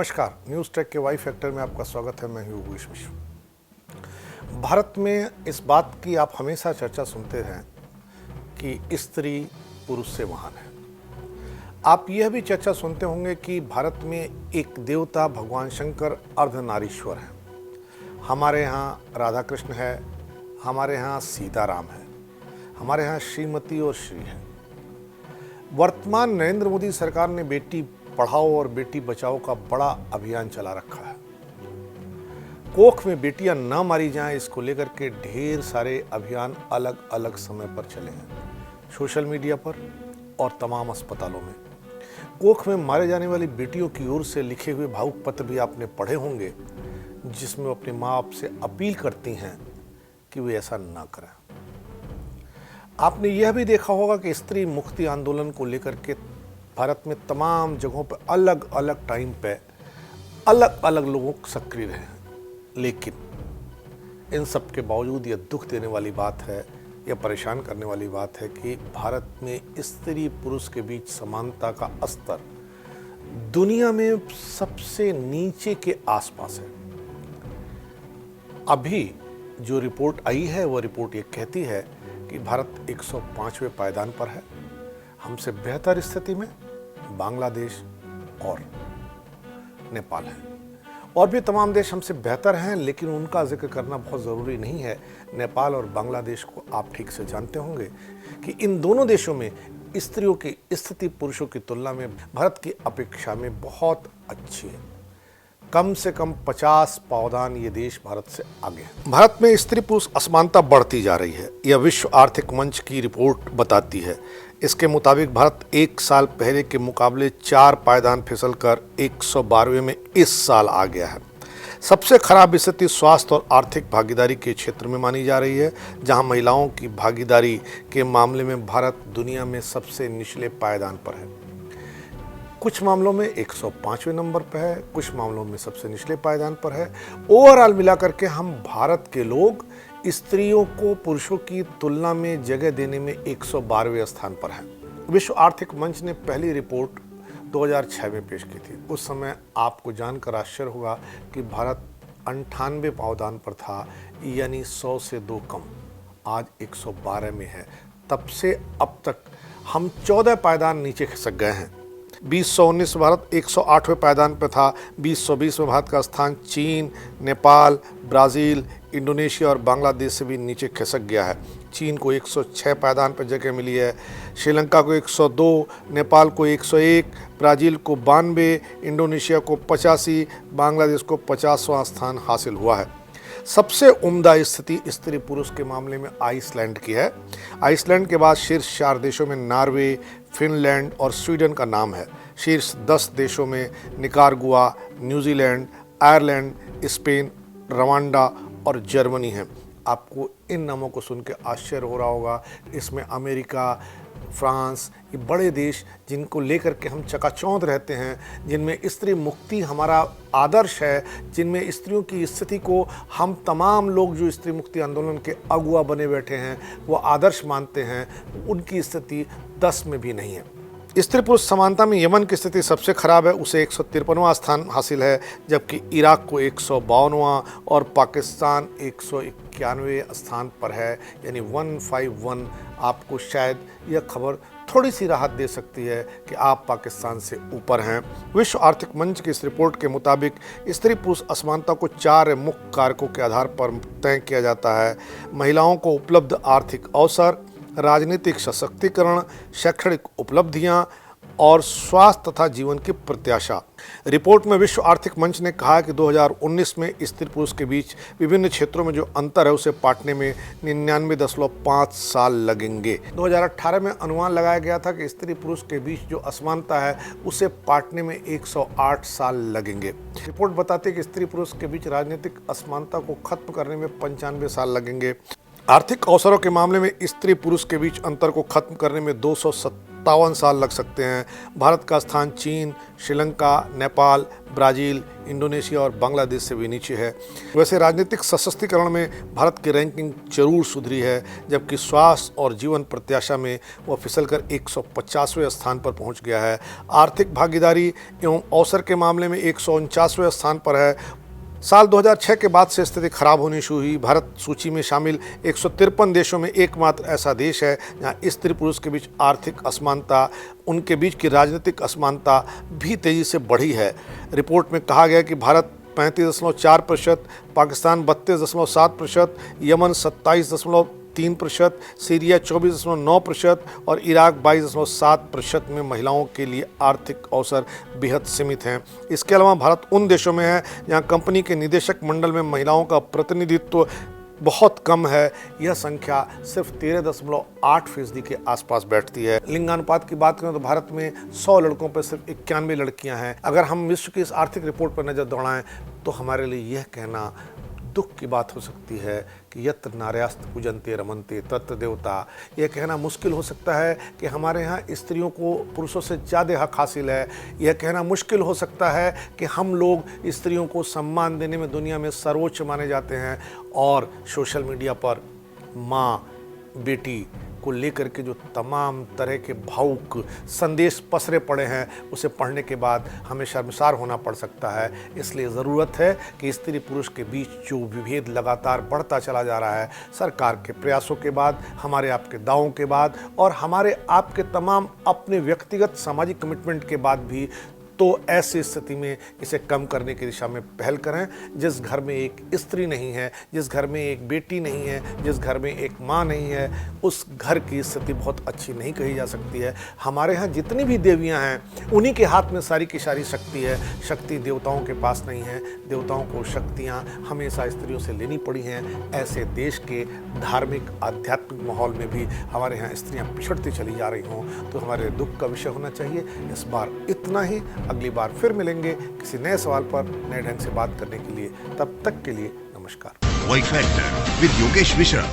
नमस्कार, news take के Y factor में आपका स्वागत है। मैं हूँ योगेश मिश्र। भारत में इस बात की आप हमेशा चर्चा सुनते हैं कि स्त्री पुरुष से महान है। आप यह भी चर्चा सुनते होंगे कि भारत में एक देवता भगवान शंकर अर्धनारीश्वर है। हमारे यहाँ राधा कृष्ण है, हमारे यहाँ सीताराम है, हमारे यहाँ श्रीमती और श्री है। वर्तमान नरेंद्र मोदी सरकार ने बेटी पढ़ाओ और बेटी बचाओ का बड़ा अभियान चला रखा है। कोख में बेटियां न मारी जाएं, इसको लेकर के ढेर सारे अभियान अलग अलग समय पर चले हैं, सोशल मीडिया पर और तमाम अस्पतालों में। कोख में मारे जाने वाली बेटियों की ओर से लिखे हुए भावुक पत्र भी आपने पढ़े होंगे, जिसमें वो अपने माँ बाप से अपील करती हैं कि वे ऐसा ना करें। आपने यह भी देखा होगा कि स्त्री मुक्ति आंदोलन को लेकर के भारत में तमाम जगहों पर अलग अलग टाइम पे अलग अलग लोग सक्रिय रहे हैं, लेकिन इन सब के बावजूद यह दुख देने वाली बात है, यह परेशान करने वाली बात है कि भारत में स्त्री पुरुष के बीच समानता का स्तर दुनिया में सबसे नीचे के आसपास है। अभी जो रिपोर्ट आई है वह रिपोर्ट ये कहती है कि भारत 105वें पायदान पर है। हमसे बेहतर स्थिति में बांग्लादेश और नेपाल है, और भी तमाम देश हमसे बेहतर हैं, लेकिन उनका जिक्र करना बहुत ज़रूरी नहीं है। नेपाल और बांग्लादेश को आप ठीक से जानते होंगे कि इन दोनों देशों में स्त्रियों की स्थिति पुरुषों की तुलना में भारत की अपेक्षा में बहुत अच्छी है। कम से कम 50 पावदान ये देश भारत से आगे है। भारत में स्त्री पुरुष असमानता बढ़ती जा रही है, यह विश्व आर्थिक मंच की रिपोर्ट बताती है। इसके मुताबिक भारत एक साल पहले के मुकाबले 4 पायदान फिसलकर 112वें में इस साल आ गया है। सबसे खराब स्थिति स्वास्थ्य और आर्थिक भागीदारी के क्षेत्र में मानी जा रही है, जहां महिलाओं की भागीदारी के मामले में भारत दुनिया में सबसे निचले पायदान पर है। कुछ मामलों में 105वें नंबर पर है, कुछ मामलों में सबसे निचले पायदान पर है। ओवरऑल मिलाकर के हम भारत के लोग स्त्रियों को पुरुषों की तुलना में जगह देने में 112वें स्थान पर हैं। विश्व आर्थिक मंच ने पहली रिपोर्ट 2006 में पेश की थी। उस समय आपको जानकर आश्चर्य होगा कि भारत 98 पावदान पर था, यानी 100 से 2 कम। आज 112 में है। तब से अब तक हम 14 पायदान नीचे खिसक गए हैं। 2019 में भारत 108वें पायदान पर था। 2020 में भारत का स्थान चीन, नेपाल, ब्राज़ील, इंडोनेशिया और बांग्लादेश से भी नीचे खिसक गया है। चीन को 106 पायदान पर जगह मिली है, श्रीलंका को 102, नेपाल को 101, ब्राज़ील को 92, इंडोनेशिया को 85, बांग्लादेश को 50वां स्थान हासिल हुआ है। सबसे उम्दा स्थिति स्त्री पुरुष के मामले में आइसलैंड की है। आइसलैंड के बाद शीर्ष 4 देशों में नॉर्वे, फिनलैंड और स्वीडन का नाम है। शीर्ष 10 देशों में Nicaragua, New Zealand, Ireland, Spain, Rwanda और जर्मनी है। आपको इन नामों को सुन के आश्चर्य हो रहा होगा। इसमें अमेरिका, फ्रांस, ये बड़े देश जिनको लेकर के हम चकाचौंध रहते हैं, जिनमें स्त्री मुक्ति हमारा आदर्श है, जिनमें स्त्रियों की स्थिति को हम तमाम लोग जो स्त्री मुक्ति आंदोलन के अगुआ बने बैठे हैं वो आदर्श मानते हैं, उनकी स्थिति 10 में भी नहीं है। स्त्री पुरुष समानता में यमन की स्थिति सबसे खराब है, उसे 153वां स्थान हासिल है, जबकि इराक को 152वां और पाकिस्तान 191वें स्थान पर है, यानी 151। आपको शायद यह खबर थोड़ी सी राहत दे सकती है कि आप पाकिस्तान से ऊपर हैं। विश्व आर्थिक मंच की इस रिपोर्ट के मुताबिक स्त्री पुरुष असमानता को 4 मुख्य कारकों के आधार पर तय किया जाता है। महिलाओं को उपलब्ध आर्थिक अवसर, राजनीतिक सशक्तिकरण, शैक्षणिक उपलब्धियां और स्वास्थ्य तथा जीवन की प्रत्याशा। रिपोर्ट में विश्व आर्थिक मंच ने कहा कि 2019 में स्त्री पुरुष के बीच विभिन्न क्षेत्रों में जो अंतर है उसे पाटने में 99.5 साल लगेंगे। 2018 में अनुमान लगाया गया था कि स्त्री पुरुष के बीच जो असमानता है उसे पाटने में 108 साल लगेंगे। रिपोर्ट बताती है कि स्त्री पुरुष के बीच राजनीतिक असमानता को खत्म करने में 95 साल लगेंगे। आर्थिक अवसरों के मामले में स्त्री पुरुष के बीच अंतर को खत्म करने में 57 साल लग सकते हैं। भारत का स्थान चीन, श्रीलंका, नेपाल, ब्राज़ील, इंडोनेशिया और बांग्लादेश से भी नीचे है। वैसे राजनीतिक सशक्तिकरण में भारत की रैंकिंग जरूर सुधरी है, जबकि स्वास्थ्य और जीवन प्रत्याशा में वह फिसलकर 150वें स्थान पर पहुंच गया है। आर्थिक भागीदारी एवं अवसर के मामले में 149वें स्थान पर है। साल 2006 के बाद से स्थिति खराब होनी शुरू हुई। भारत सूची में शामिल 153 देशों में एकमात्र ऐसा देश है जहां स्त्री पुरुष के बीच आर्थिक असमानता, उनके बीच की राजनीतिक असमानता भी तेजी से बढ़ी है। रिपोर्ट में कहा गया कि भारत 35.4%, पाकिस्तान 32.7%, यमन 27.3%, सीरिया 24.9% और इराक 22.7% में महिलाओं के लिए आर्थिक अवसर बेहद सीमित हैं। इसके अलावा भारत उन देशों में है जहां कंपनी के निदेशक मंडल में महिलाओं का प्रतिनिधित्व बहुत कम है। यह संख्या सिर्फ 13.8% के आसपास बैठती है। लिंगानुपात की बात करें तो भारत में 100 लड़कों पर सिर्फ 91 लड़कियां हैं। अगर हम विश्व की इस आर्थिक रिपोर्ट पर नज़र दौड़ाएं तो हमारे लिए यह कहना दुख की बात हो सकती है कि यत्र नार्यस्तु पूजन्ते रमन्ते तत्र देवता। यह कहना मुश्किल हो सकता है कि हमारे यहाँ स्त्रियों को पुरुषों से ज़्यादा हक हासिल है। यह कहना मुश्किल हो सकता है कि हम लोग स्त्रियों को सम्मान देने में दुनिया में सर्वोच्च माने जाते हैं। और सोशल मीडिया पर माँ बेटी को लेकर के जो तमाम तरह के भावुक संदेश पसरे पड़े हैं, उसे पढ़ने के बाद हमें शर्मसार होना पड़ सकता है। इसलिए ज़रूरत है कि स्त्री पुरुष के बीच जो विभेद लगातार बढ़ता चला जा रहा है, सरकार के प्रयासों के बाद, हमारे आपके दावों के बाद और हमारे आपके तमाम अपने व्यक्तिगत सामाजिक कमिटमेंट के बाद भी, तो ऐसी स्थिति में इसे कम करने की दिशा में पहल करें। जिस घर में एक स्त्री नहीं है, जिस घर में एक बेटी नहीं है, जिस घर में एक माँ नहीं है, उस घर की स्थिति बहुत अच्छी नहीं कही जा सकती है। हमारे यहाँ जितनी भी देवियाँ हैं, उन्हीं के हाथ में सारी की सारी शक्ति है। शक्ति देवताओं के पास नहीं है। देवताओं को शक्तियाँ हमेशा स्त्रियों से लेनी पड़ी हैं। ऐसे देश के धार्मिक आध्यात्मिक माहौल में भी हमारे यहाँ स्त्रियाँ पिछड़ती चली जा रही हों तो हमारे दुख का विषय होना चाहिए। इस बार इतना ही। अगली बार फिर मिलेंगे किसी नए सवाल पर नए ढंग से बात करने के लिए। तब तक के लिए नमस्कार। Y factor with Yogesh Mishra.